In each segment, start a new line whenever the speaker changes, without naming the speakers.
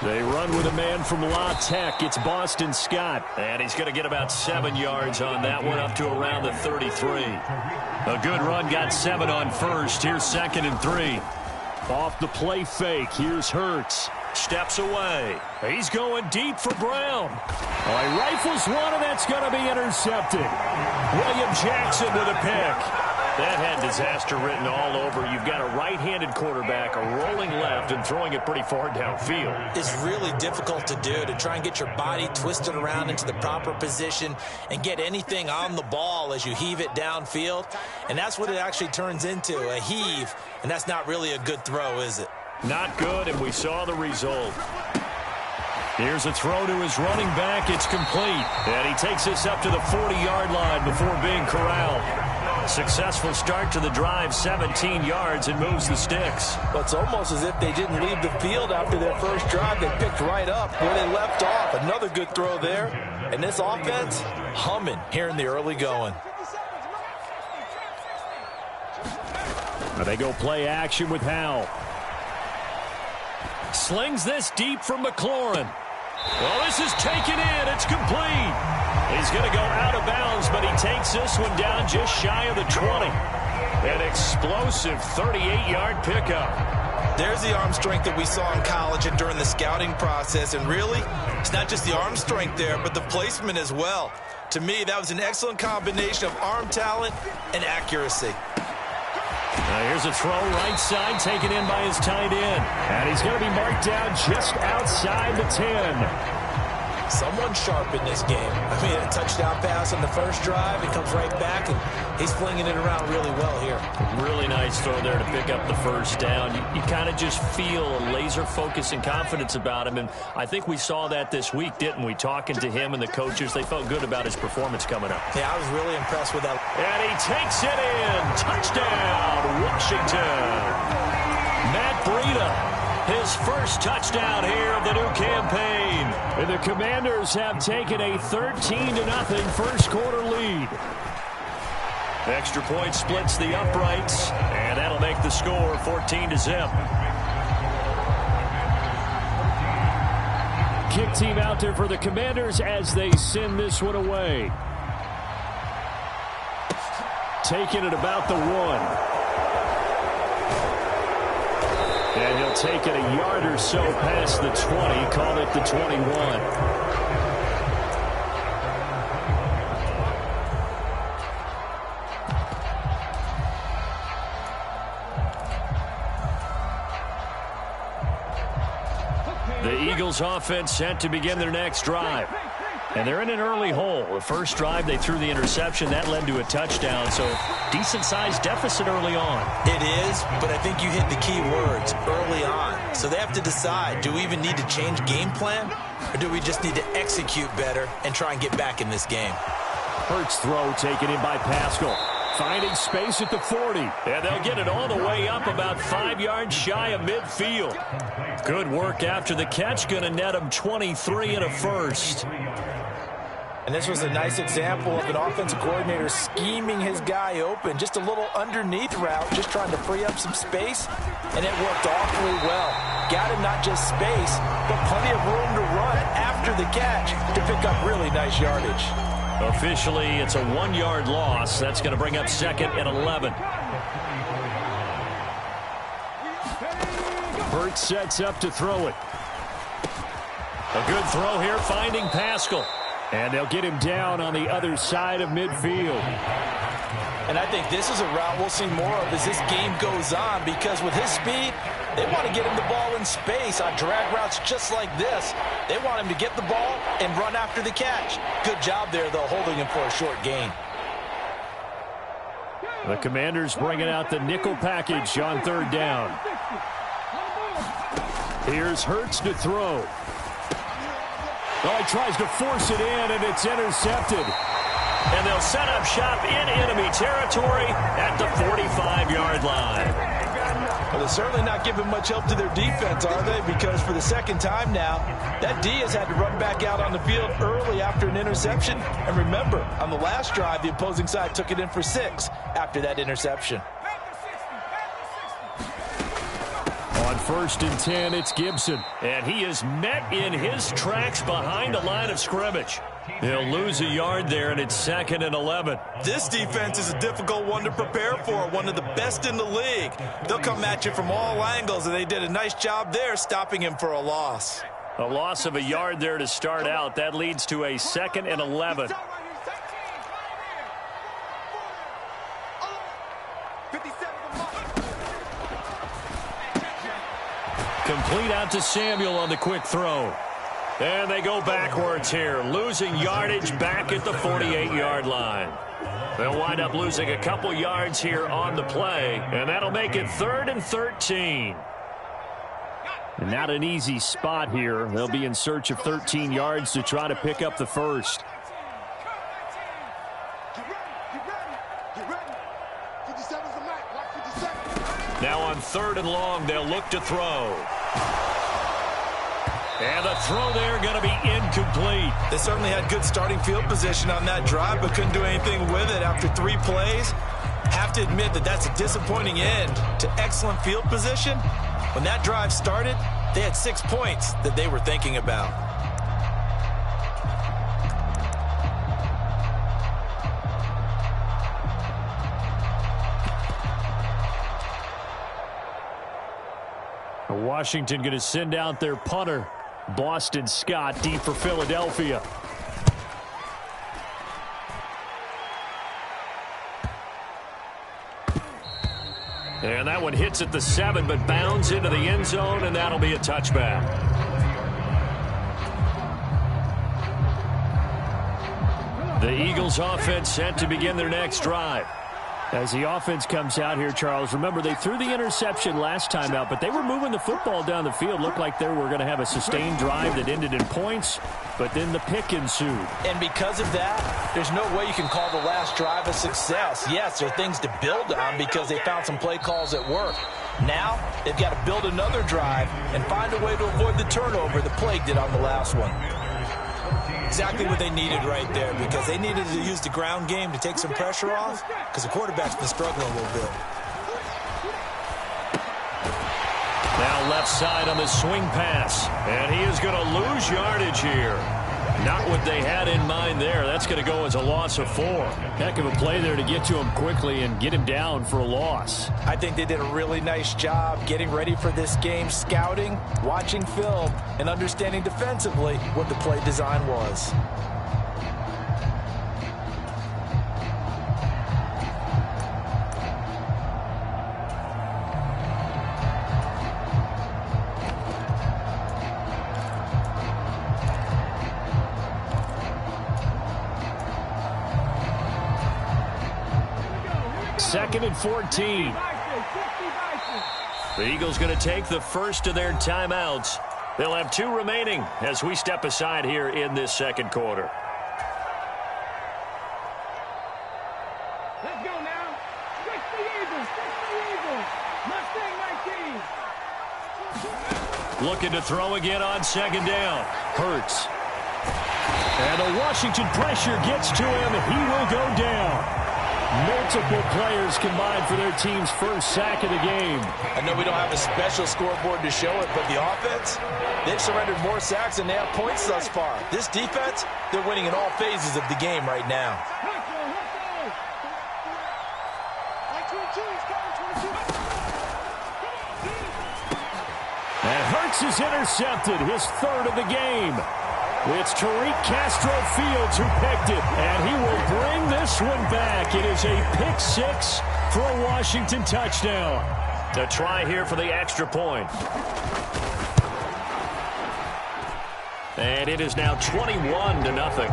They run with a man from La Tech. It's Boston Scott. And he's going to get about 7 yards on that one, up to around the 33. A good run, got 7 on first. Here's 2nd and 3. Off the play fake, here's Hurts. Steps away. He's going deep for Brown. Oh, he rifles one, and that's going to be intercepted. William Jackson with a pick. That had disaster written all over. You've got a right-handed quarterback, a rolling left, and throwing it pretty far downfield.
It's really difficult to do, to try and get your body twisted around into the proper position and get anything on the ball as you heave it downfield. And that's what it actually turns into, a heave. And that's not really a good throw, is it?
Not good, and we saw the result. Here's a throw to his running back. It's complete. And he takes this up to the 40-yard line before being corralled. Successful start to the drive, 17 yards, and moves the sticks.
Well, it's almost as if they didn't leave the field after their first drive. They picked right up where they left off. Another good throw there. And this offense, humming here in the early going.
Now they go play action with Howell. Slings this deep from McLaurin. Well, this is taken in. It's complete. He's going to go out of bounds, but he takes this one down just shy of the 20. An explosive 38-yard pickup.
There's the arm strength that we saw in college and during the scouting process. And really, it's not just the arm strength there, but the placement as well. To me, that was an excellent combination of arm talent and accuracy.
Now here's a throw right side, taken in by his tight end. And he's going to be marked down just outside the 10.
Someone sharp in this game. I mean, a touchdown pass on the first drive. It comes right back, and he's flinging it around really well here.
Really nice throw there to pick up the first down. You kind of just feel a laser focus and confidence about him, and I think we saw that this week, didn't we? Talking to him and the coaches, they felt good about his performance coming up.
Yeah, I was really impressed with that.
And he takes it in. Touchdown, Washington. Matt Breida. His first touchdown here of the new campaign. And the Commanders have taken a 13-0 first quarter lead. Extra point splits the uprights, and that'll make the score 14-0. Kick team out there for the Commanders as they send this one away. Taking it about the 1. And he'll take it a yard or so past the 20, call it the 21. The Eagles offense set to begin their next drive. And they're in an early hole. The first drive, they threw the interception. That led to a touchdown, so decent-sized deficit early on.
It is, but I think you hit the key words, early on. So they have to decide, do we even need to change game plan, or do we just need to execute better and try and get back in this game?
Hurts throw taken in by Pascal. Finding space at the 40. And they'll get it all the way up about 5 yards shy of midfield. Good work after the catch. Going to net him 23 and a first.
And this was a nice example of an offensive coordinator scheming his guy open. Just a little underneath route, just trying to free up some space. And it worked awfully well. Got him not just space, but plenty of room to run after the catch to pick up really nice yardage.
Officially, it's a 1-yard loss. That's going to bring up 2nd and 11. Hurts sets up to throw it. A good throw here, finding Pascal. And they'll get him down on the other side of midfield.
And I think this is a route we'll see more of as this game goes on, because with his speed, they want to get him the ball in space on drag routes just like this. They want him to get the ball and run after the catch. Good job there, though, holding him for a short gain.
The Commanders bringing out the nickel package on 3rd down. Here's Hurts to throw. Oh, he tries to force it in, and it's intercepted. And they'll set up shop in enemy territory at the 45-yard line.
Well, they're certainly not giving much help to their defense, are they? Because for the second time now, that D has had to run back out on the field early after an interception. And remember, on the last drive, the opposing side took it in for 6 after that interception.
On 1st and 10, it's Gibson. And he is met in his tracks behind the line of scrimmage. He'll lose a yard there, and it's 2nd and 11.
This defense is a difficult one to prepare for, one of the best in the league. They'll come at you from all angles, and they did a nice job there stopping him for a loss.
A loss of a yard there to start out. That leads to a 2nd and 11. Complete out to Samuel on the quick throw. And they go backwards here, losing yardage back at the 48-yard line. They'll wind up losing a couple yards here on the play, and that'll make it 3rd and 13. And not an easy spot here. They'll be in search of 13 yards to try to pick up the first. Now on 3rd and long, they'll look to throw. And the throw there going to be incomplete.
They certainly had good starting field position on that drive, but couldn't do anything with it after 3 plays. Have to admit that that's a disappointing end to excellent field position. When that drive started, they had 6 points that they were thinking about.
Washington going to send out their punter, Boston Scott, deep for Philadelphia. And that one hits at the 7, but bounds into the end zone, and that'll be a touchback. The Eagles offense set to begin their next drive. As the offense comes out here, Charles, remember they threw the interception last time out, but they were moving the football down the field. Looked like they were going to have a sustained drive that ended in points, but then the pick ensued.
And because of that, there's no way you can call the last drive a success. Yes, there are things to build on because they found some play calls that work. Now, they've got to build another drive and find a way to avoid the turnover the plague did on the last one. Exactly what they needed right there, because they needed to use the ground game to take some pressure off, because the quarterback's been struggling a little bit.
Now left side on the swing pass, and he is going to lose yardage here. Not what they had in mind there. That's going to go as a loss of 4. Heck of a play there to get to him quickly and get him down for a loss.
I think they did a really nice job getting ready for this game, scouting, watching film, and understanding defensively what the play design was.
Second and 14. The Eagles going to take the first of their timeouts. They'll have 2 remaining as we step aside here in this second quarter.
Let's go now. Fix the Eagles. Fix the Eagles. Mustang 19.
Looking to throw again on 2nd down. Hurts. And the Washington pressure gets to him. He will go down. Multiple players combined for their team's first sack of the game.
I know we don't have a special scoreboard to show it, but the offense, they've surrendered more sacks than they have points thus far. This defense, they're winning in all phases of the game right now.
And Hurts is intercepted, his 3rd of the game. It's Tariq Castro-Fields who picked it, and he will bring this one back. It is a pick 6 for a Washington touchdown. A try here for the extra point. And it is now 21-0.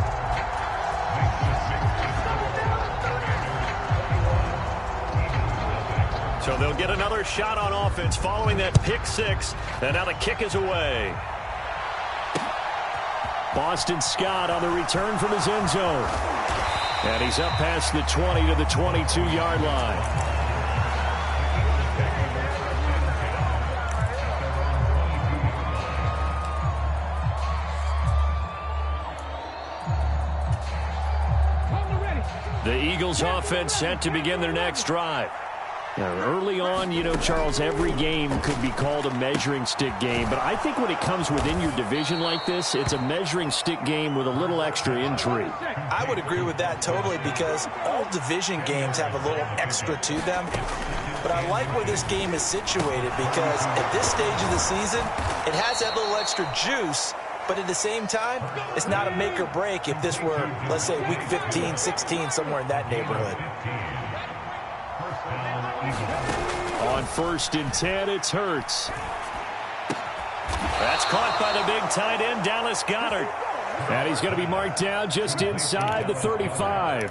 So they'll get another shot on offense following that pick 6, and now the kick is away. Boston Scott on the return from his end zone. And he's up past the 20 to the 22-yard line. The Eagles offense set to begin their next drive. Early on, you know, Charles, every game could be called a measuring stick game. But I think when it comes within your division like this, it's a measuring stick game with a little extra intrigue.
I would agree with that totally because all division games have a little extra to them. But I like where this game is situated because at this stage of the season, it has that little extra juice. But at the same time, it's not a make or break if this were, let's say, week 15, 16, somewhere in that neighborhood.
On 1st and 10, it's Hurts. That's caught by the big tight end, Dallas Goedert. And he's going to be marked down just inside the 35.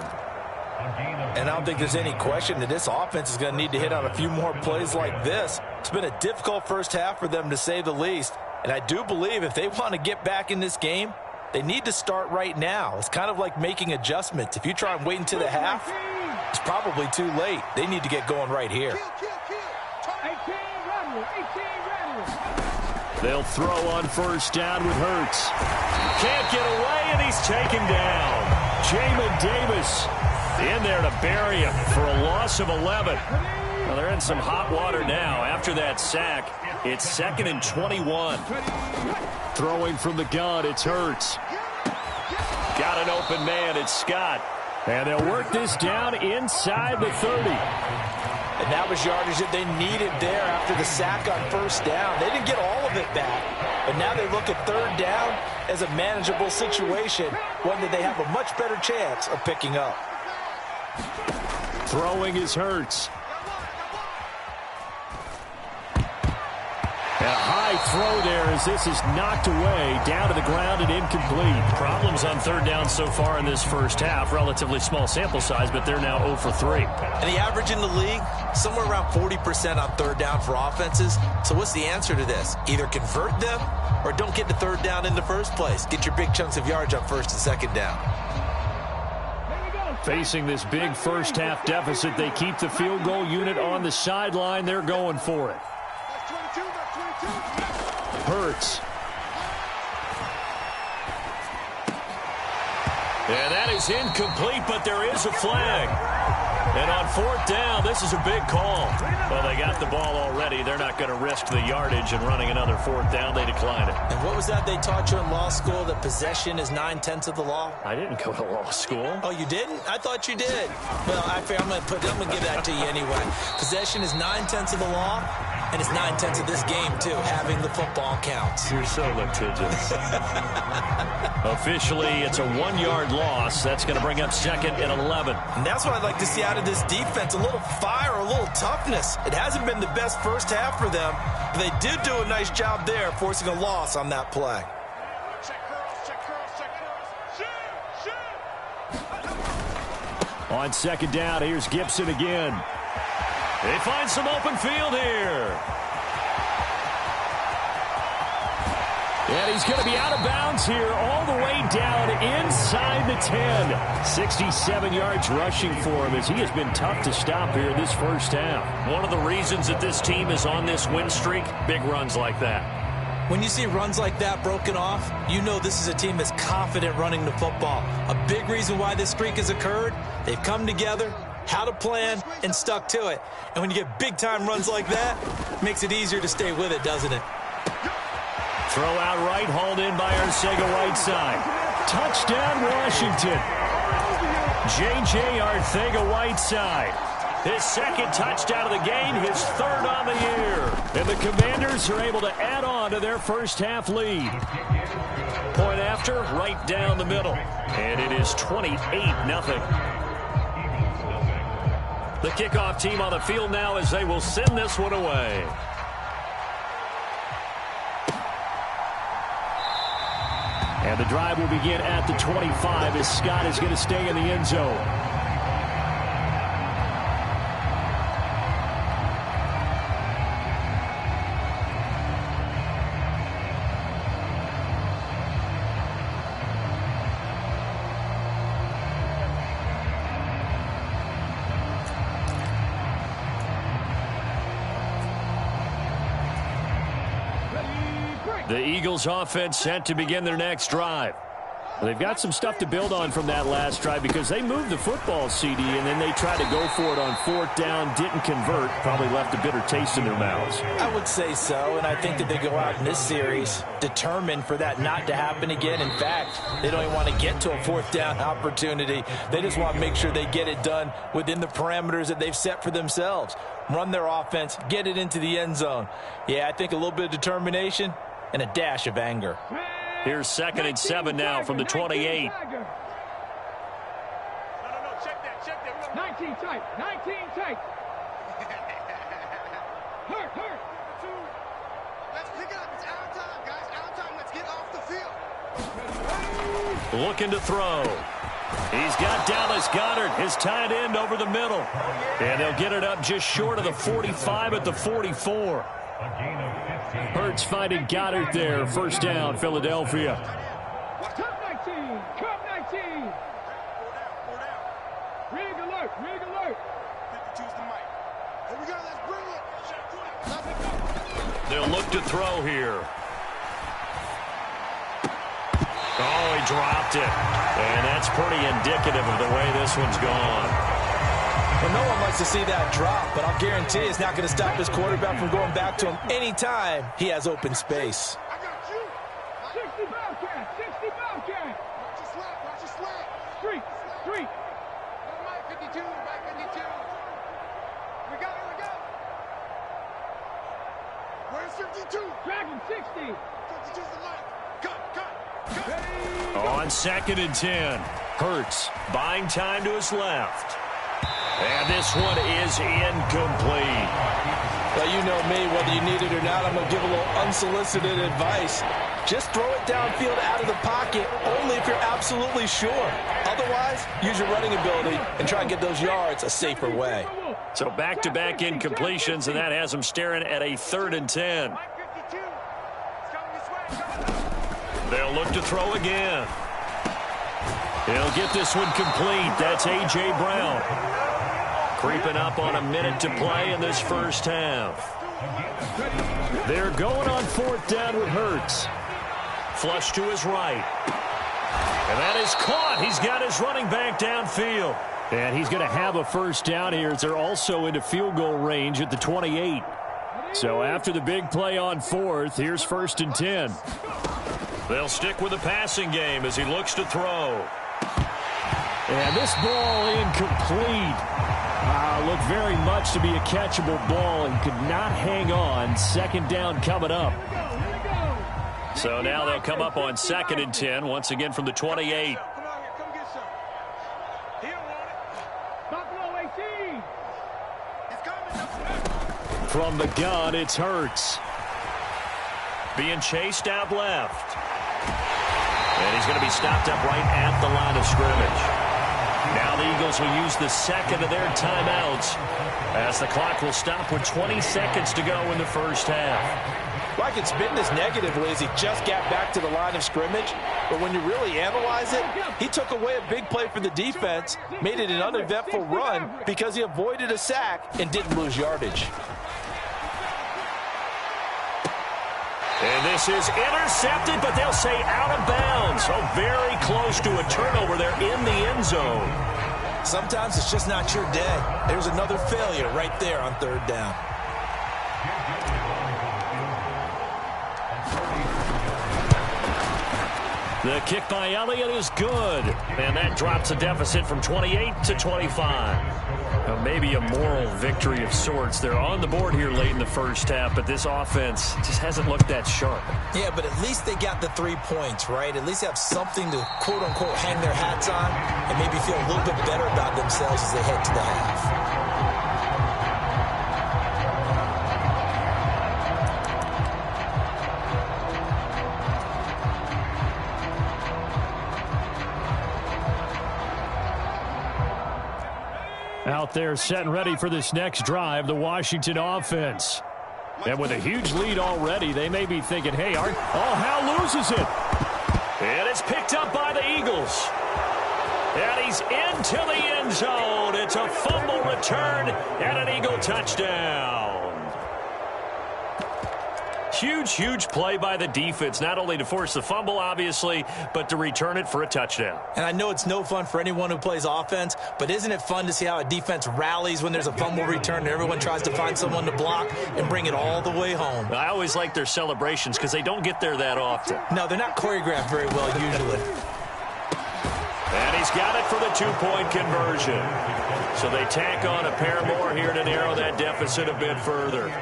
And I don't think there's any question that this offense is going to need to hit on a few more plays like this. It's been a difficult first half for them, to say the least. And I do believe if they want to get back in this game, they need to start right now. It's kind of like making adjustments. If you try and wait until the half, it's probably too late. They need to get going right here.
They'll throw on 1st down with Hurts. Can't get away, and he's taken down. Jamin Davis in there to bury him for a loss of 11. Well, they're in some hot water now. After that sack, it's 2nd and 21. Throwing from the gun, it's Hurts. Got an open man, it's Scott. And they'll work this down inside the 30.
And that was yardage that they needed there after the sack on 1st down. They didn't get all of it back. But now they look at 3rd down as a manageable situation, one that they have a much better chance of picking up.
Throwing is Hurts. And a high throw there as this is knocked away, down to the ground and incomplete.
Problems on 3rd down so far in this first half. Relatively small sample size, but they're now 0 for 3.
And the average in the league, somewhere around 40% on 3rd down for offenses. So what's the answer to this? Either convert them or don't get to 3rd down in the first place. Get your big chunks of yards on 1st and 2nd down.
Facing this big first half deficit, they keep the field goal unit on the sideline. They're going for it. Hurts. And that is incomplete, but there is a flag. And on 4th down, this is a big call. Well, they got the ball already. They're not going to risk the yardage and running another 4th down. They decline it.
And what was that they taught you in law school, that possession is 9/10 of the law?
I didn't go to law school.
Oh, you didn't? I thought you did. Well, I'm going to give that to you anyway. Possession is 9/10 of the law, and it's 9/10 of this game, too. Having the football counts.
You're so litigious. Officially, it's a 1-yard loss. That's going to bring up 2nd and 11.
And that's what I'd like to see out of this defense. A little fire, a little toughness. It hasn't been the best first half for them, but they did do a nice job there, forcing a loss on that play.
On 2nd down, here's Gibson again. They find some open field here. And he's going to be out of bounds here all the way down inside the 10. 67 yards rushing for him as he has been tough to stop here this first half.
One of the reasons that this team is on this win streak, big runs like that.
When you see runs like that broken off, you know this is a team that's confident running the football. A big reason why this streak has occurred, they've come together, had a plan, and stuck to it. And when you get big-time runs like that, it makes it easier to stay with it, doesn't it?
Throw out right, hauled in by Arcega-Whiteside. Touchdown, Washington. J.J. Arcega-Whiteside. His 2nd touchdown of the game, his 3rd on the year. And the Commanders are able to add on to their first half lead. Point after, right down the middle. And it is 28-0. The kickoff team on the field now as they will send this one away. And the drive will begin at the 25 as Scott is going to stay in the end zone. The Eagles offense set to begin their next drive.
They've got some stuff to build on from that last drive because they moved the football, CD, and then they tried to go for it on 4th down, didn't convert, probably left a bitter taste in their mouths.
I would say so, and I think that they go out in this series determined for that not to happen again. In fact, they don't even want to get to a 4th down opportunity. They just want to make sure they get it done within the parameters that they've set for themselves. Run their offense, get it into the end zone. Yeah, I think a little bit of determination and a dash of anger.
Here's 2nd and 7 now from the 28.
No, check that. 19 tight. Hurt.
Let's pick it up. It's our time, guys. Our time. Let's get off the field.
Looking to throw. He's got Dallas Goedert, his tight end, over the middle. And they'll get it up just short of the 45 at the 44. Hurts finding Goddard there. 1st down, Philadelphia.
Cup 19. Rig alert.
52's the mic. Here we go. Let's bring it.
They'll look to throw here. Oh, he dropped it. And that's pretty indicative of the way this one's gone.
Well, no one likes to see that drop, but I'll guarantee it's not going to stop his quarterback from going back to him anytime he has open space.
I got you.
60 Bobcat.
Watch your slap.
Street.
Mike 52. We go. Where's 52?
Dragon 60.
52's the mic. Cut.
On 2nd and 10. Hurts buying time to his left. And this one is incomplete.
Well, you know me, whether you need it or not, I'm going to give a little unsolicited advice. Just throw it downfield out of the pocket, only if you're absolutely sure. Otherwise, use your running ability and try and get those yards a safer way.
So back-to-back incompletions, and that has them staring at a 3rd and 10.
Mike 52. It's coming this way.
They'll look to throw again. He'll get this one complete. That's A.J. Brown. Creeping up on a minute to play in this 1st half. They're going on 4th down with Hurts. Flush to his right. And that is caught. He's got his running back downfield. And he's going to have a 1st down here as they're also into field goal range at the 28. So after the big play on 4th, here's 1st and 10. They'll stick with the passing game as he looks to throw. And this ball incomplete. Looked very much to be a catchable ball and could not hang on. 2nd down coming up. So now they'll come up on 2nd and 10, once again from the 28.
Come on here. Come get some. He don't want it.
Buffalo 18.
He's coming.
From the gun, it's Hurts. Being chased out left. And he's going to be stopped up right at the line of scrimmage. Now the Eagles will use the 2nd of their timeouts as the clock will stop with 20 seconds to go in the 1st half.
Well, I can spin this negatively as he just got back to the line of scrimmage. But when you really analyze it, he took away a big play for the defense, made it an uneventful run because he avoided a sack and didn't lose yardage.
And this is intercepted, but they'll say out of bounds. So very close to a turnover there in the end zone.
Sometimes it's just not your day. There's another failure right there on 3rd down.
The kick by Elliott is good. And that drops a deficit from 28 to 25. Maybe a moral victory of sorts. They're on the board here late in the 1st half, but this offense just hasn't looked that sharp.
Yeah, but at least they got the 3 points, right? At least have something to, quote-unquote, hang their hats on and maybe feel a little bit better about themselves as they head to the half.
Out there set and ready for this next drive, the Washington offense. And with a huge lead already, they may be thinking, hey, Hal loses it. And it's picked up by the Eagles. And he's into the end zone. It's a fumble return and an Eagle touchdown.
Huge play by the defense, not only to force the fumble, obviously, but to return it for a touchdown.
And I know it's no fun for anyone who plays offense, but isn't it fun to see how a defense rallies when there's a fumble return and everyone tries to find someone to block and bring it all the way home?
I always like their celebrations because they don't get there that often.
No, they're not choreographed very well usually.
And he's got it for the two-point conversion. So they tack on a pair more here to narrow that deficit a bit further.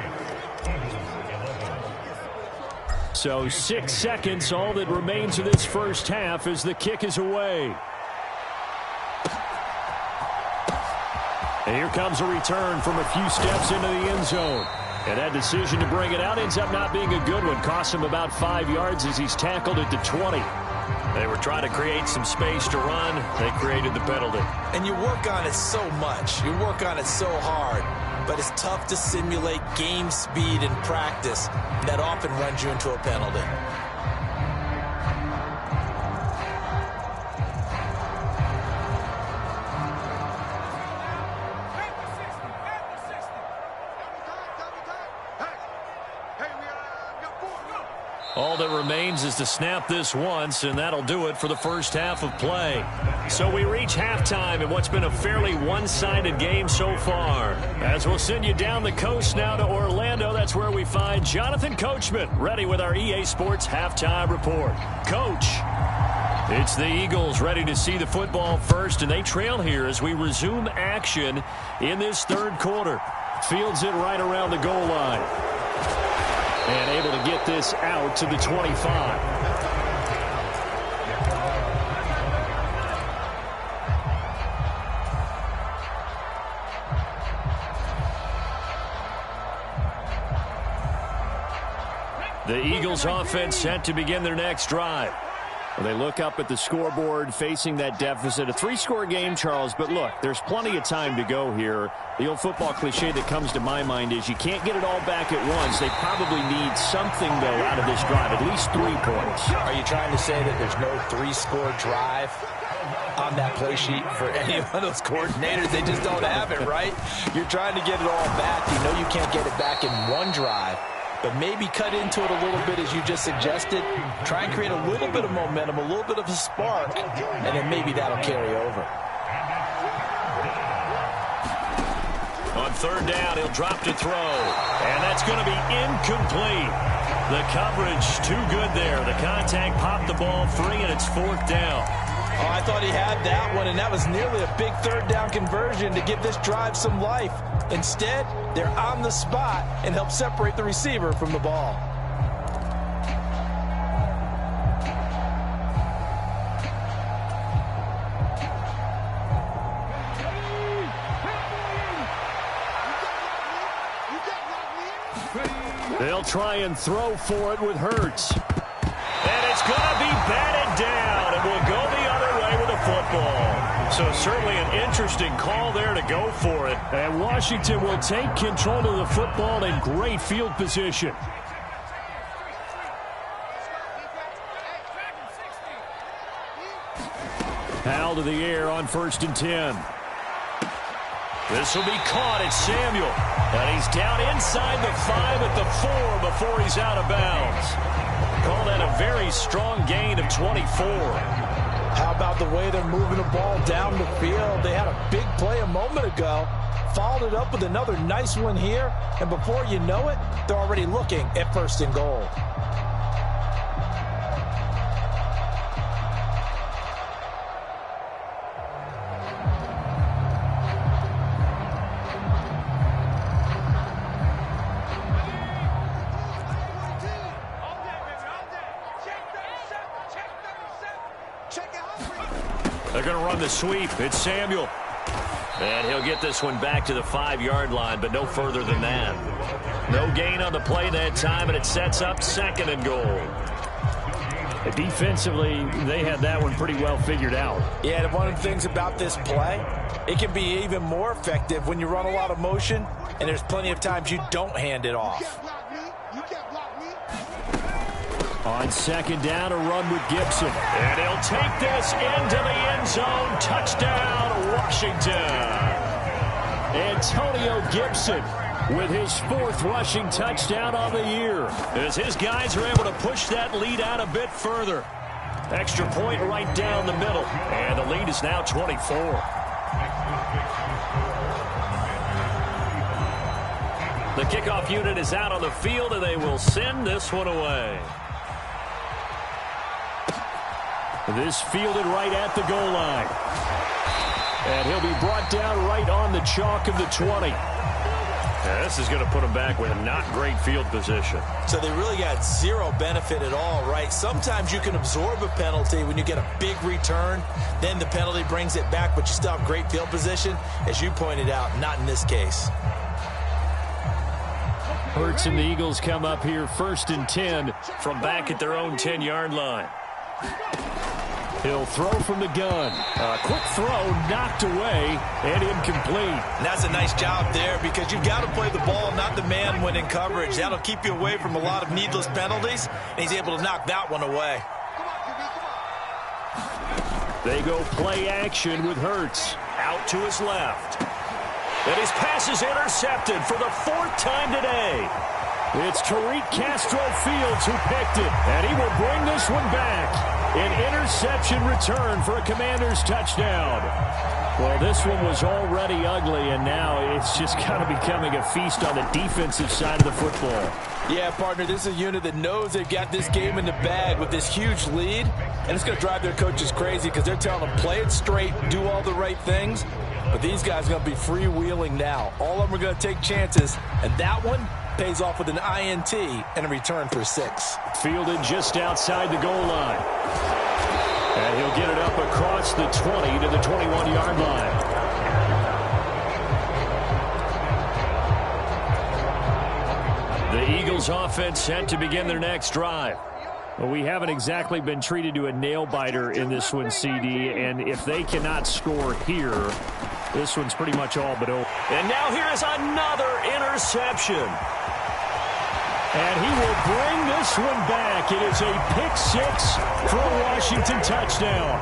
So 6 seconds, all that remains of this first half as the kick is away. And here comes a return from a few steps into the end zone. And that decision to bring it out ends up not being a good one. Costs him about 5 yards as he's tackled at the 20.
They were trying to create some space to run. They created the penalty.
And you work on it so much. You work on it so hard. But it's tough to simulate game speed in practice. That often runs you into a penalty.
All that remains is to snap this once, and that'll do it for the first half of play. So we reach halftime in what's been a fairly one-sided game so far. As we'll send you down the coast now to Orlando, that's where we find Jonathan Coachman, ready with our EA Sports Halftime Report. Coach, it's the Eagles ready to see the football first, and they trail here as we resume action in this third quarter. Fields it right around the goal line. And able to get this out to the 25. The Eagles offense set to begin their next drive.
Well, they look up at the scoreboard facing that deficit. A 3-score game, Charles, but look, there's plenty of time to go here. The old football cliche that comes to my mind is you can't get it all back at once. They probably need something, though, out of this drive, at least 3 points.
Are you trying to say that there's no 3-score drive on that play sheet for any one of those coordinators? They just don't have it, right? You're trying to get it all back. You know you can't get it back in one drive. But maybe cut into it a little bit as you just suggested. Try and create a little bit of momentum, a little bit of a spark, and then maybe that'll carry over.
On third down, he'll drop to throw. And that's going to be incomplete. The coverage too good there. The contact popped the ball free, and it's fourth down.
Oh, I thought he had that one, and that was nearly a big third down conversion to give this drive some life. Instead, they're on the spot and help separate the receiver from the ball.
They'll try and throw for it with Hurts.
And it's going to be batted down, and we'll go the other way with the football. So certainly an interesting call there to go for it.
And Washington will take control of the football in great field position. Hal to the air on 1st and 10.
This will be caught. It's Samuel. And he's down inside the 5 at the 4 before he's out of bounds. Call that a very strong gain of 24.
How about the way they're moving the ball down the field? They had a big play a moment ago, followed it up with another nice one here, and before you know it, they're already looking at 1st and goal.
They're going to run the sweep. It's Samuel. And he'll get this one back to the 5-yard line, but no further than that. No gain on the play that time, and it sets up 2nd and goal.
Defensively, they had that one pretty well figured out.
Yeah, and one of the things about this play, it can be even more effective when you run a lot of motion, and there's plenty of times you don't hand it off.
On 2nd down, a run with Gibson.
And he'll take this into the end zone. Touchdown, Washington.
Antonio Gibson
with his 4th rushing touchdown on the year, as his guys are able to push that lead out a bit further. Extra point right down the middle, and the lead is now 24. The kickoff unit is out on the field, and they will send this one away. This fielded right at the goal line. And he'll be brought down right on the chalk of the 20. Yeah, this is going to put him back with not great field position.
So they really got zero benefit at all, right? Sometimes you can absorb a penalty when you get a big return. Then the penalty brings it back, but you still have great field position. As you pointed out, not in this case.
Hurts and the Eagles come up here 1st and 10 from back at their own 10-yard line. He'll throw from the gun. A quick throw knocked away and incomplete.
And that's a nice job there because you've got to play the ball, not the man when in coverage. That'll keep you away from a lot of needless penalties, and he's able to knock that one away.
They go play action with Hurts. Out to his left. And his pass is intercepted for the 4th time today. It's Tariq Castro-Fields who picked it, and he will bring this one back. An interception return for a Commanders touchdown. Well, this one was already ugly, and now it's just kind of becoming a feast on the defensive side of the football.
Yeah, partner, this is a unit that knows they've got this game in the bag with this huge lead, and it's going to drive their coaches crazy because they're telling them play it straight, do all the right things. But these guys are going to be freewheeling now. All of them are going to take chances, and that one pays off with an INT and a return for 6.
Fielded just outside the goal line. And he'll get it up across the 20 to the 21-yard line. The Eagles offense set to begin their next drive. Well, we haven't exactly been treated to a nail-biter in this one, CD, and if they cannot score here, this one's pretty much all but over. And now here is another interception. And he will bring this one back. It is a pick-6 for a Washington touchdown.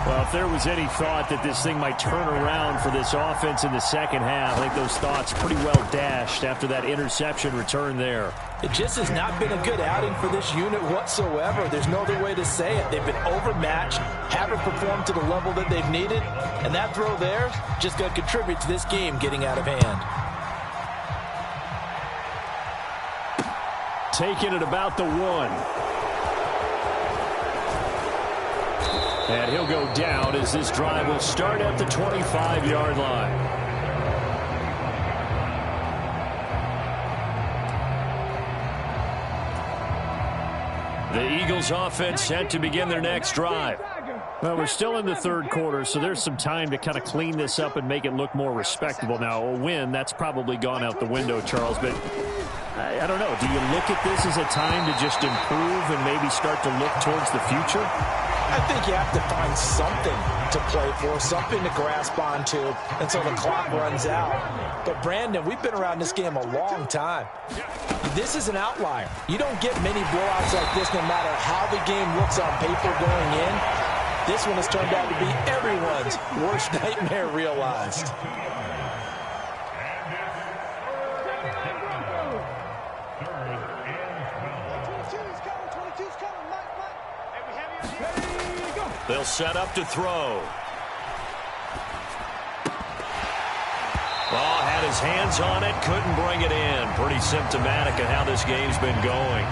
Well, if there was any thought that this thing might turn around for this offense in the second half, I think those thoughts pretty well dashed after that interception return there.
It just has not been a good outing for this unit whatsoever. There's no other way to say it. They've been overmatched, haven't performed to the level that they've needed, and that throw there just going to contribute to this game getting out of hand.
Taken at about the 1. And he'll go down as this drive will start at the 25-yard line. The Eagles offense set to begin their next drive. Well, we're still in the 3rd quarter, so there's some time to kind of clean this up and make it look more respectable. Now, a win, that's probably gone out the window, Charles, but I don't know. Do you look at this as a time to just improve and maybe start to look towards the future?
I think you have to find something to play for, something to grasp onto until the clock runs out. But, Brandon, we've been around this game a long time. This is an outlier. You don't get many blowouts like this no matter how the game looks on paper going in. This one has turned out to be everyone's worst nightmare realized.
They'll set up to throw. Oh, had his hands on it, couldn't bring it in. Pretty symptomatic of how this game's been going.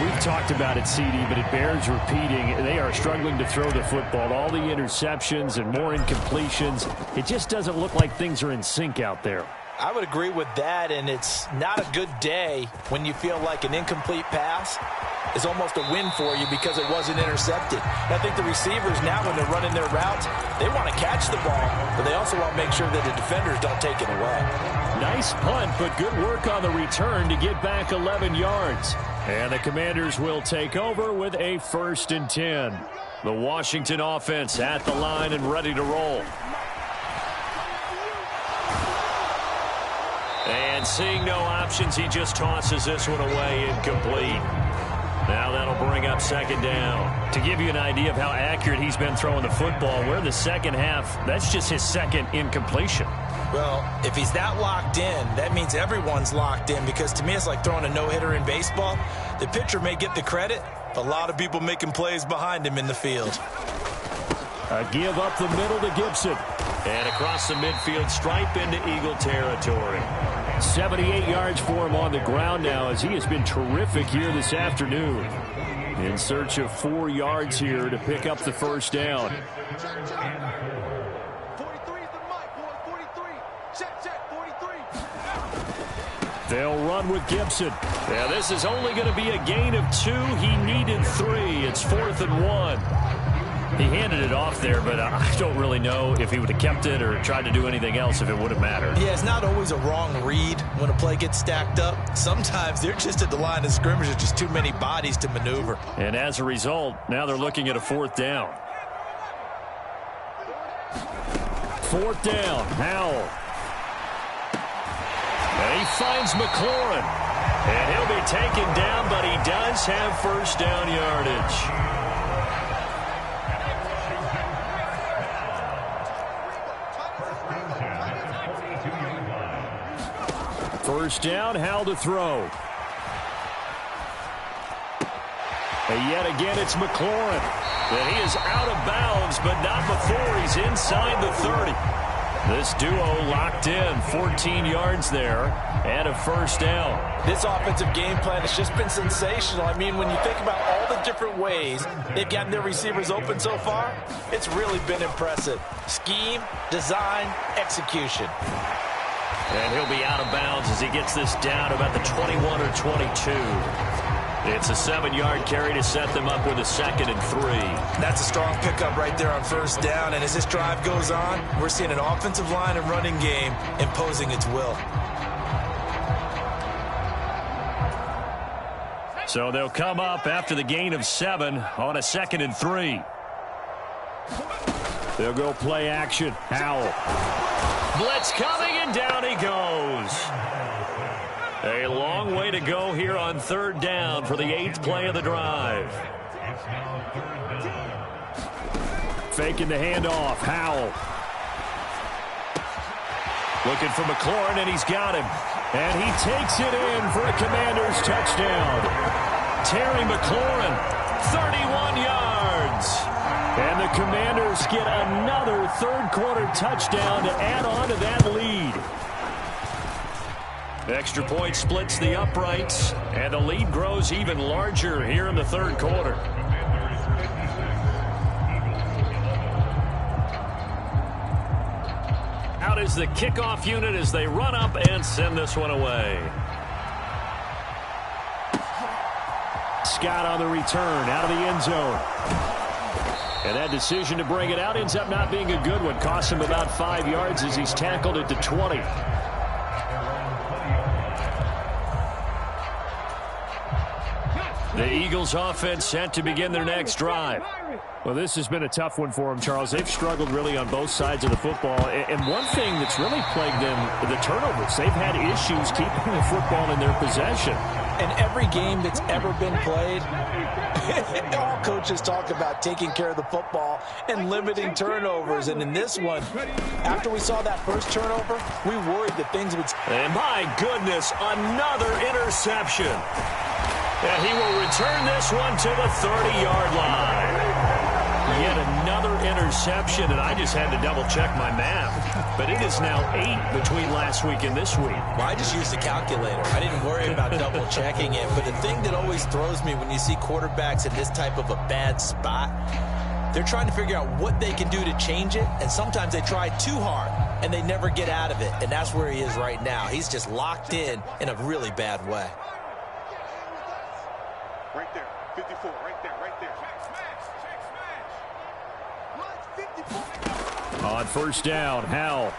We've talked about it, CD, but it bears repeating. They are struggling to throw the football. All the interceptions and more incompletions. It just doesn't look like things are in sync out there.
I would agree with that, and it's not a good day when you feel like an incomplete pass is almost a win for you because it wasn't intercepted. And I think the receivers now, when they're running their routes, they want to catch the ball, but they also want to make sure that the defenders don't take it away.
Nice punt, but good work on the return to get back 11 yards. And the Commanders will take over with a 1st and 10. The Washington offense at the line and ready to roll. And seeing no options, he just tosses this one away, incomplete. Now that'll bring up 2nd down. To give you an idea of how accurate he's been throwing the football, we're in the second half. That's just his 2nd incompletion.
Well, if he's that locked in, that means everyone's locked in, because to me it's like throwing a no-hitter in baseball. The pitcher may get the credit, but a lot of people making plays behind him in the field.
A give up the middle to Gibson. And across the midfield stripe into Eagle territory. 78 yards for him on the ground now, as he has been terrific here this afternoon. In search of 4 yards here to pick up the first down.
43 is the mic, boy. 43. Check, 43.
They'll run with Gibson. Yeah, this is only going to be a gain of 2. He needed 3. It's 4th and 1. He handed it off there, but I don't really know if he would have kept it or tried to do anything else if it would have mattered.
Yeah, it's not always a wrong read when a play gets stacked up. Sometimes they're just at the line of scrimmage. There's just too many bodies to maneuver.
And as a result, now they're looking at a 4th down. 4th down, Howell. And he finds McLaurin. And he'll be taken down, but he does have first down yardage. First down, Howell to throw. And yet again, it's McLaurin. And he is out of bounds, but not before he's inside the 30. This duo locked in, 14 yards there, and a first down.
This offensive game plan has just been sensational. I mean, when you think about all the different ways they've gotten their receivers open so far, it's really been impressive. Scheme, design, execution.
And he'll be out of bounds as he gets this down about the 21 or 22. It's a 7-yard carry to set them up with a 2nd and 3.
That's a strong pickup right there on first down. And as this drive goes on, we're seeing an offensive line and running game imposing its will.
So they'll come up after the gain of 7 on a 2nd and 3. They'll go play action. Howell. Blitz coming, and down he goes. A long way to go here on 3rd down for the 8th play of the drive. Faking the handoff. Howell. Looking for McLaurin, and he's got him. And he takes it in for a Commanders touchdown. Terry McLaurin, 31 yards. And the Commanders get another 3rd quarter touchdown to add on to that lead. Extra point splits the uprights, and the lead grows even larger here in the 3rd quarter. Out is the kickoff unit as they run up and send this one away. Scott on the return, out of the end zone. And that decision to bring it out ends up not being a good one. Costs him about 5 yards as he's tackled at the 20. The Eagles offense set to begin their next drive. Well, this has been a tough one for them, Charles. They've struggled really on both sides of the football. And one thing that's really plagued them, the turnovers. They've had issues keeping the football in their possession.
In every game that's ever been played, all coaches talk about taking care of the football and limiting turnovers. And in this one, after we saw that first turnover, we worried that things would...
And my goodness, another interception. And he will return this one to the 30-yard line. Yet another interception, and I just had to double-check my math. But it is now 8 between last week and this week.
Well, I just used a calculator. I didn't worry about double-checking it. But the thing that always throws me when you see quarterbacks in this type of a bad spot, they're trying to figure out what they can do to change it, and sometimes they try too hard, and they never get out of it. And that's where he is right now. He's just locked in a really bad way.
Right there, 54, right there, right there.
On first down, Howell.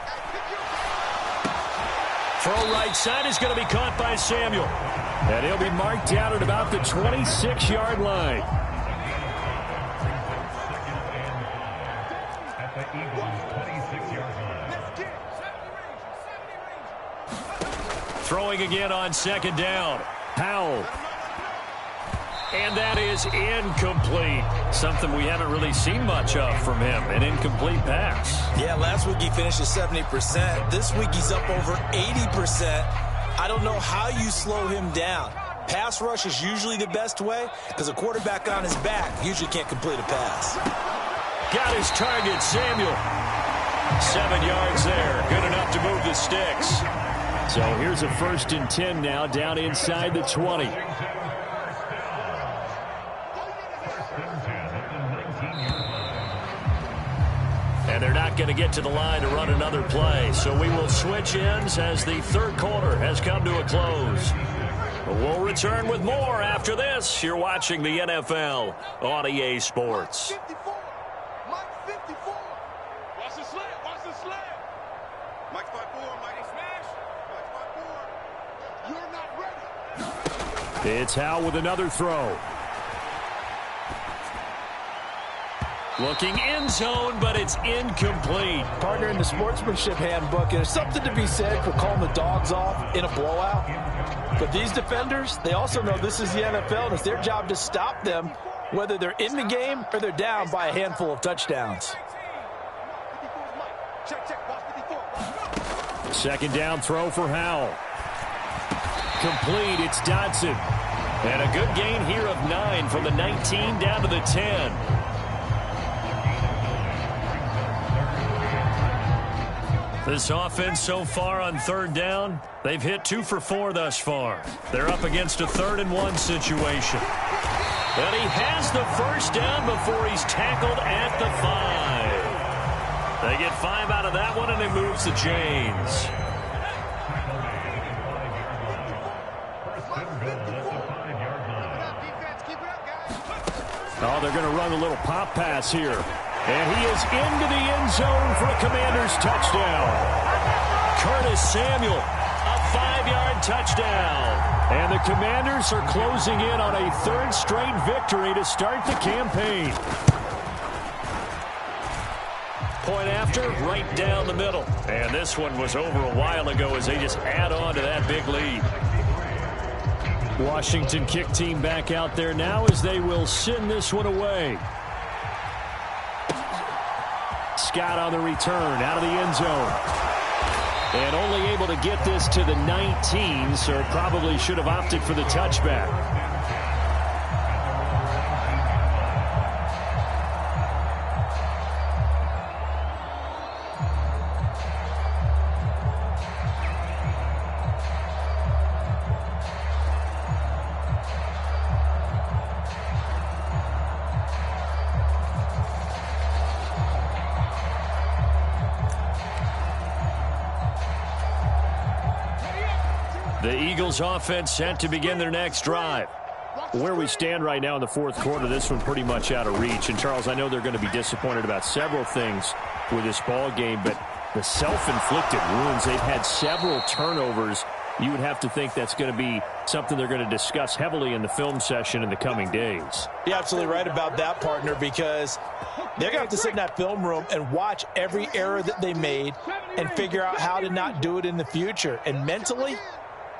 Throw right side is going to be caught by Samuel. And he'll be marked down at about the 26-yard line. Throwing again on 2nd down. Howell. And that is incomplete. something we haven't really seen much of from him, an incomplete pass.
Yeah, last week he finished at 70%. This week he's up over 80%. I don't know how you slow him down. Pass rush is usually the best way because a quarterback on his back usually can't complete a pass.
Got his target, Samuel. 7 yards there. Good enough to move the sticks. So here's a 1st and 10 now, down inside the 20. And they're not going to get to the line to run another play. So we will switch ends as the 3rd quarter has come to a close. We'll return with more after this. You're watching the NFL on EA Sports.
54. Mike 54. Watch the slant. Watch the slant. Mike's 5'4". Mike smash. Mike's 5'4". You're not ready.
It's Howell with another throw. Looking end zone, but it's incomplete.
Partner, in the sportsmanship handbook, there's something to be said for calling the dogs off in a blowout. But these defenders, they also know this is the NFL, and it's their job to stop them, whether they're in the game or they're down by a handful of touchdowns.
2nd down throw for Howell. Complete, it's Dodson. And a good gain here of 9 from the 19 down to the 10. This offense so far on 3rd down, they've hit 2 for 4 thus far. They're up against a 3rd and 1 situation. And he has the 1st down before he's tackled at the 5. They get 5 out of that one, and it moves the chains. Oh, they're going to run a little pop pass here. And he is into the end zone for a Commanders touchdown. Curtis Samuel, a 5-yard touchdown. And the Commanders are closing in on a 3rd straight victory to start the campaign. Point after, right down the middle. And this one was over a while ago as they just add on to that big lead. Washington kick team back out there now as they will send this one away. Scott on the return out of the end zone. And only able to get this to the 19, so probably should have opted for the touchback. The Eagles offense set to begin their next drive. Where we stand right now in the 4th quarter, this one pretty much out of reach. And, Charles, I know they're going to be disappointed about several things with this ball game, but the self-inflicted wounds, they've had several turnovers. You would have to think that's going to be something they're going to discuss heavily in the film session in the coming days.
You're absolutely right about that, partner, because they're going to have to sit in that film room and watch every error that they made and figure out how to not do it in the future. And mentally,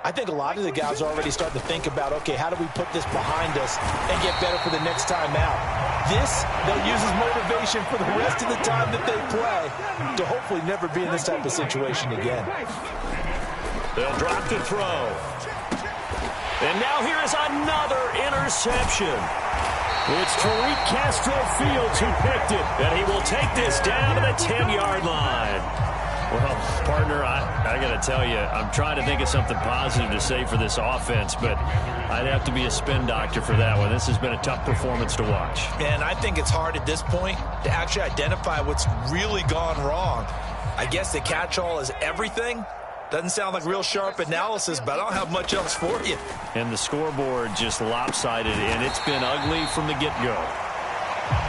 I think a lot of the guys are already starting to think about, okay, how do we put this behind us and get better for the next time out? This, they'll use as motivation for the rest of the time that they play to hopefully never be in this type of situation again.
They'll drop the throw. And now here is another interception. It's Tariq Castro-Fields who picked it, and he will take this down to the 10-yard line. Well, partner, I got to tell you, I'm trying to think of something positive to say for this offense, but I'd have to be a spin doctor for that one. This has been a tough performance to watch.
And I think it's hard at this point to actually identify what's really gone wrong. I guess the catch-all is everything. Doesn't sound like real sharp analysis, but I don't have much else for you.
And the scoreboard just lopsided, and it's been ugly from the get-go.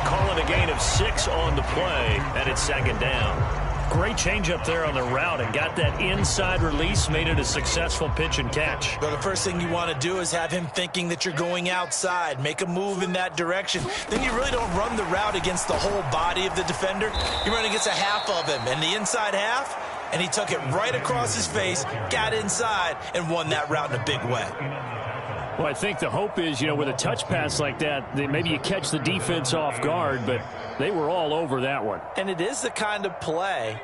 Call it a gain of 6 on the play, and it's 2nd down. Great change up there on the route and got that inside release, made it a successful pitch and catch.
Well, the first thing you want to do is have him thinking that you're going outside, make a move in that direction. Then you really don't run the route against the whole body of the defender. You run against a half of him, and the inside half, and he took it right across his face, got inside, and won that route in a big way.
Well, I think the hope is, with a touch pass like that maybe you catch the defense off guard, but they were all over that one.
And it is the kind of play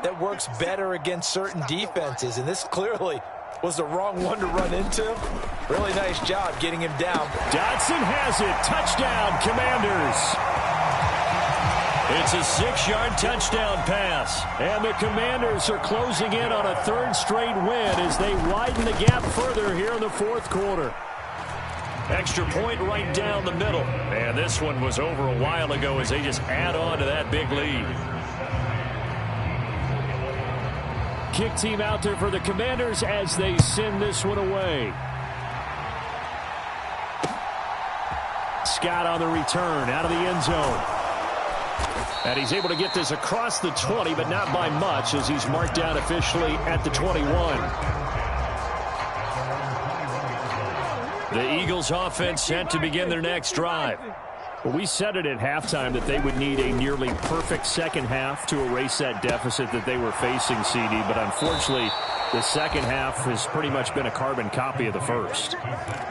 that works better against certain defenses, and this clearly was the wrong one to run into. Really nice job getting him down.
Dotson has it. Touchdown, Commanders. It's a 6-yard touchdown pass. And the Commanders are closing in on a third straight win as they widen the gap further here in the fourth quarter. Extra point right down the middle. And this one was over a while ago as they just add on to that big lead. Kick team out there for the Commanders as they send this one away. Scott on the return out of the end zone. And he's able to get this across the 20, but not by much as he's marked down officially at the 21. The Eagles offense set to begin their next drive. Well, we said it at halftime that they would need a nearly perfect second half to erase that deficit that they were facing, CD. But unfortunately, the second half has pretty much been a carbon copy of the first.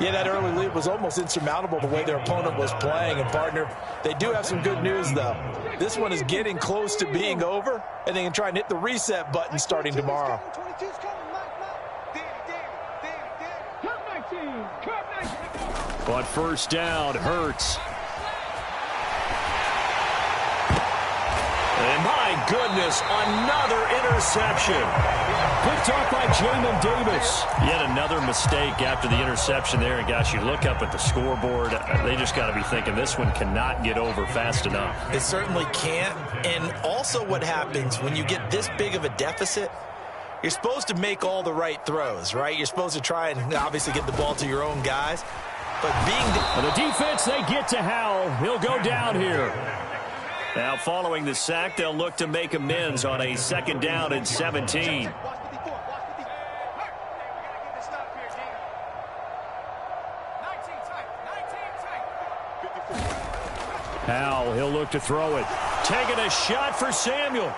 Yeah, that early lead was almost insurmountable the way their opponent was playing. And, partner, they do have some good news, though. This one is getting close to being over, and they can try and hit the reset button starting tomorrow.
But first down, Hurts. And my goodness, another interception. Picked off by Jamin Davis. Yet another mistake after the interception there. And gosh, you look up at the scoreboard, they just got to be thinking this one cannot get over fast enough.
It certainly can't. And also what happens when you get this big of a deficit, you're supposed to make all the right throws, right? You're supposed to try and obviously get the ball to your own guys. But
the defense, they get to Howell. He'll go down here. Now, following the sack, they'll look to make amends on a 2nd down and 17. Howell, he'll look to throw it. Taking a shot for Samuel.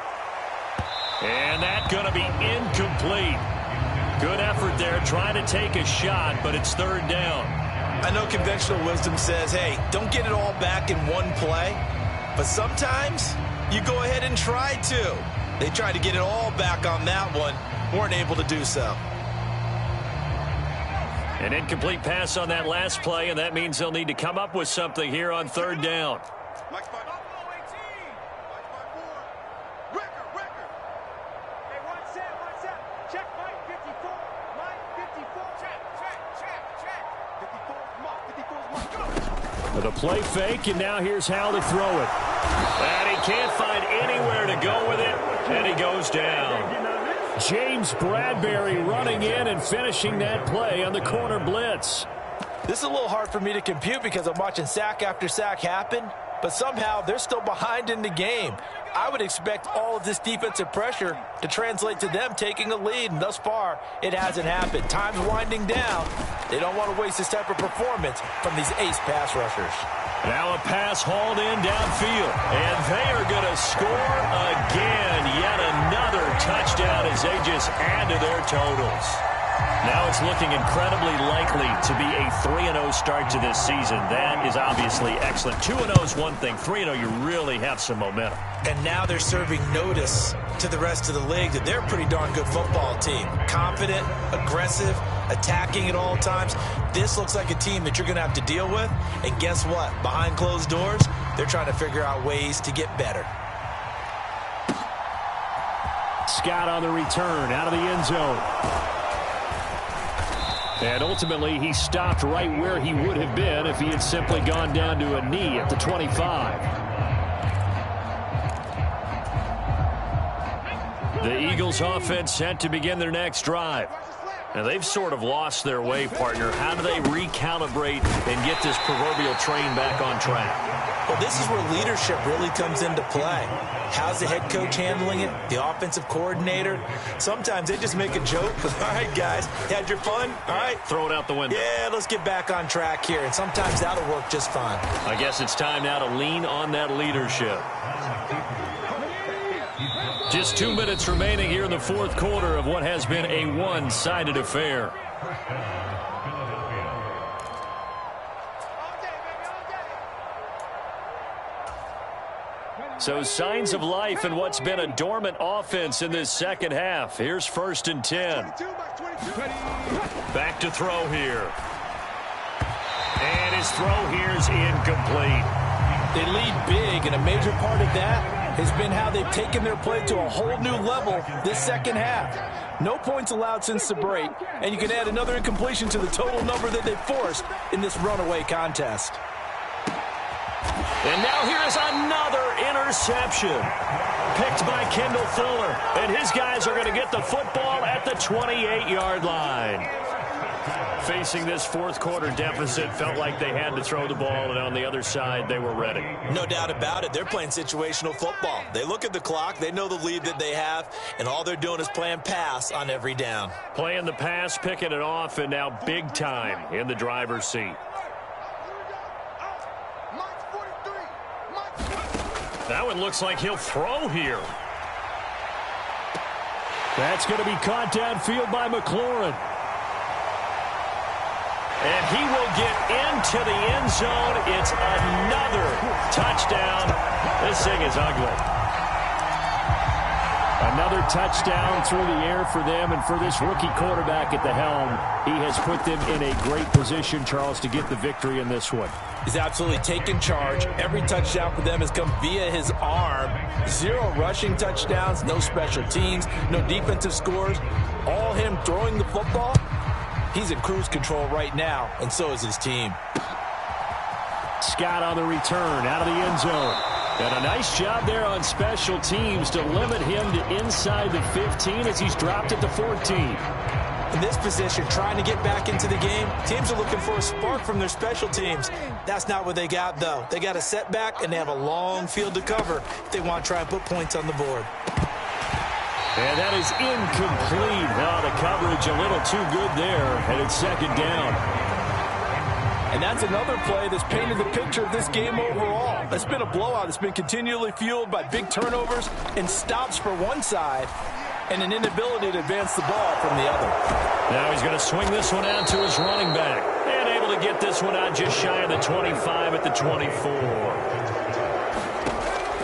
And that's going to be incomplete. Good effort there trying to take a shot, but it's 3rd down.
I know conventional wisdom says, hey, don't get it all back in one play. But sometimes you go ahead and try to. They tried to get it all back on that one. Weren't able to do so.
An incomplete pass on that last play, and that means they'll need to come up with something here on 3rd down. The play fake, and now here's how to throw it. And he can't find anywhere to go with it, and he goes down. James Bradbury running in and finishing that play on the corner blitz.
This is a little hard for me to compute because I'm watching sack after sack happen, but somehow they're still behind in the game. I would expect all of this defensive pressure to translate to them taking a lead, and thus far, it hasn't happened. Time's winding down. They don't want to waste this type of performance from these ace pass rushers.
Now a pass hauled in downfield, and they are going to score again. Yet another touchdown as they just add to their totals. Now it's looking incredibly likely to be a 3-0 start to this season. That is obviously excellent. 2-0 is one thing. 3-0, you really have some momentum.
And now they're serving notice to the rest of the league that they're a pretty darn good football team. Confident, aggressive, attacking at all times. This looks like a team that you're going to have to deal with. And guess what? Behind closed doors, they're trying to figure out ways to get better.
Scott on the return out of the end zone. And ultimately, he stopped right where he would have been if he had simply gone down to a knee at the 25. The Eagles offense set to begin their next drive. Now, they've sort of lost their way, partner. How do they recalibrate and get this proverbial train back on track?
Well, this is where leadership really comes into play. How's the head coach handling it? The offensive coordinator? Sometimes they just make a joke. All right, guys, had your fun? All right.
Throw it out the window.
Yeah, let's get back on track here. And sometimes that'll work just fine.
I guess it's time now to lean on that leadership. Just 2 minutes remaining here in the fourth quarter of what has been a one-sided affair.
So signs of life in what's been a dormant offense in this second half. Here's 1st and 10. Back to throw here. And his throw here is incomplete.
They lead big, and a major part of that has been how they've taken their play to a whole new level this second half. No points allowed since the break, and you can add another incompletion to the total number that they forced in this runaway contest.
And now here is another interception. Picked by Kendall Fuller. And his guys are going to get the football at the 28-yard line. Facing this fourth quarter deficit, felt like they had to throw the ball, and on the other side, they were ready.
No doubt about it. They're playing situational football. They look at the clock, they know the lead that they have, and all they're doing is playing pass on every down.
Playing the pass, picking it off, and now big time in the driver's seat. That one looks like he'll throw here. That's going to be caught downfield by McLaurin. And he will get into the end zone. It's another touchdown. This thing is ugly. Another touchdown through the air for them, and for this rookie quarterback at the helm, he has put them in a great position, Charles, to get the victory in this one.
He's absolutely taken charge. Every touchdown for them has come via his arm. 0 rushing touchdowns, no special teams, no defensive scores. All him throwing the football. He's in cruise control right now, and so is his team.
Scott on the return out of the end zone. And a nice job there on special teams to limit him to inside the 15 as he's dropped at the 14.
In this position, trying to get back into the game, teams are looking for a spark from their special teams. That's not what they got, though. They got a setback, and they have a long field to cover if they want to try and put points on the board.
And that is incomplete. Now the coverage a little too good there, and it's 2nd down.
And that's another play that's painted the picture of this game overall. It's been a blowout. It's been continually fueled by big turnovers and stops for one side and an inability to advance the ball from the other.
Now he's going to swing this one out to his running back. And able to get this one out just shy of the 25 at the 24.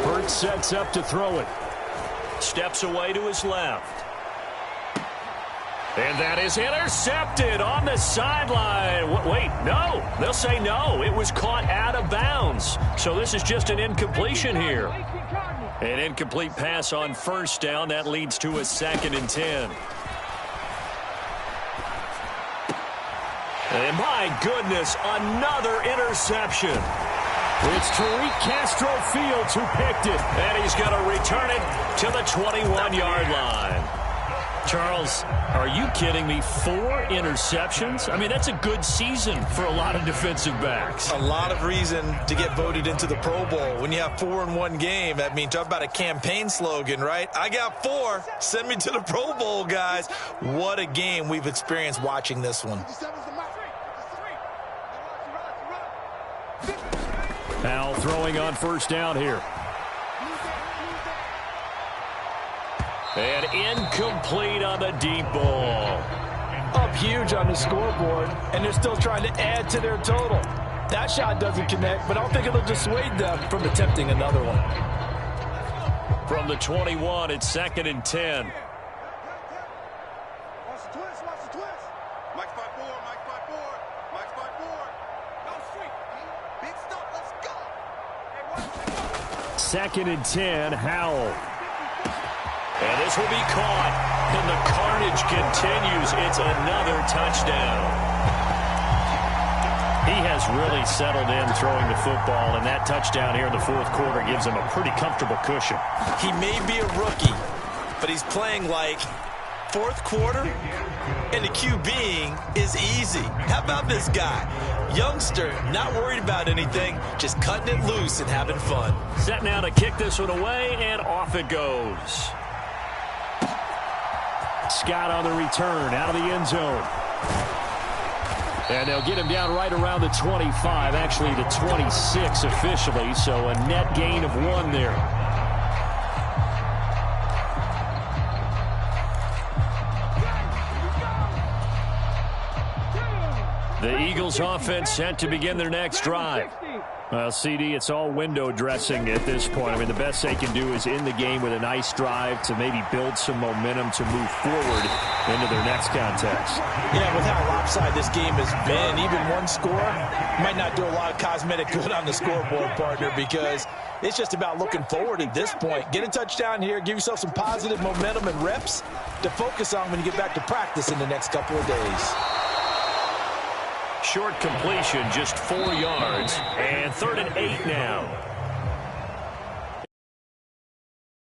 Burt sets up to throw it. Steps away to his left. And that is intercepted on the sideline. Wait, no. They'll say no. It was caught out of bounds. So this is just an incompletion here. An incomplete pass on 1st down. That leads to a 2nd and 10. And my goodness, another interception. It's Tariq Castro Fields who picked it. And he's going to return it to the 21-yard line. Charles, are you kidding me? 4 interceptions? I mean, that's a good season for a lot of defensive backs.
A lot of reason to get voted into the Pro Bowl. When you have 4 in one game, I mean, talk about a campaign slogan, right? I got 4. Send me to the Pro Bowl, guys. What a game we've experienced watching this one.
Now throwing on 1st down here. And incomplete on the deep ball.
Up huge on the scoreboard, and they're still trying to add to their total. That shot doesn't connect, but I don't think it'll dissuade them from attempting another one.
From the 21, it's 2nd and 10.
Watch the twist, watch the twist. Mike's 5-4, Mike's 5-4, Mike's 5-4. No street. Big stop, let's go.
2nd and 10, Howell. And this will be caught, and the carnage continues. It's another touchdown. He has really settled in throwing the football, and that touchdown here in the 4th quarter gives him a pretty comfortable cushion.
He may be a rookie, but he's playing like 4th quarter, and the QBing is easy. How about this guy? Youngster, not worried about anything, just cutting it loose and having fun.
Set now to kick this one away, and off it goes. Scott on the return, out of the end zone. And they'll get him down right around the 25, actually the 26 officially, so a net gain of 1 there. The Eagles offense set to begin their next drive. Well, CD, it's all window dressing at this point. I mean, the best they can do is in the game with a nice drive to maybe build some momentum to move forward into their next contest.
Yeah, with how lopsided this game has been, even one score might not do a lot of cosmetic good on the scoreboard, partner, because it's just about looking forward at this point. Get a touchdown here, give yourself some positive momentum and reps to focus on when you get back to practice in the next couple of days.
Short completion, just 4 yards, and 3rd and 8 now.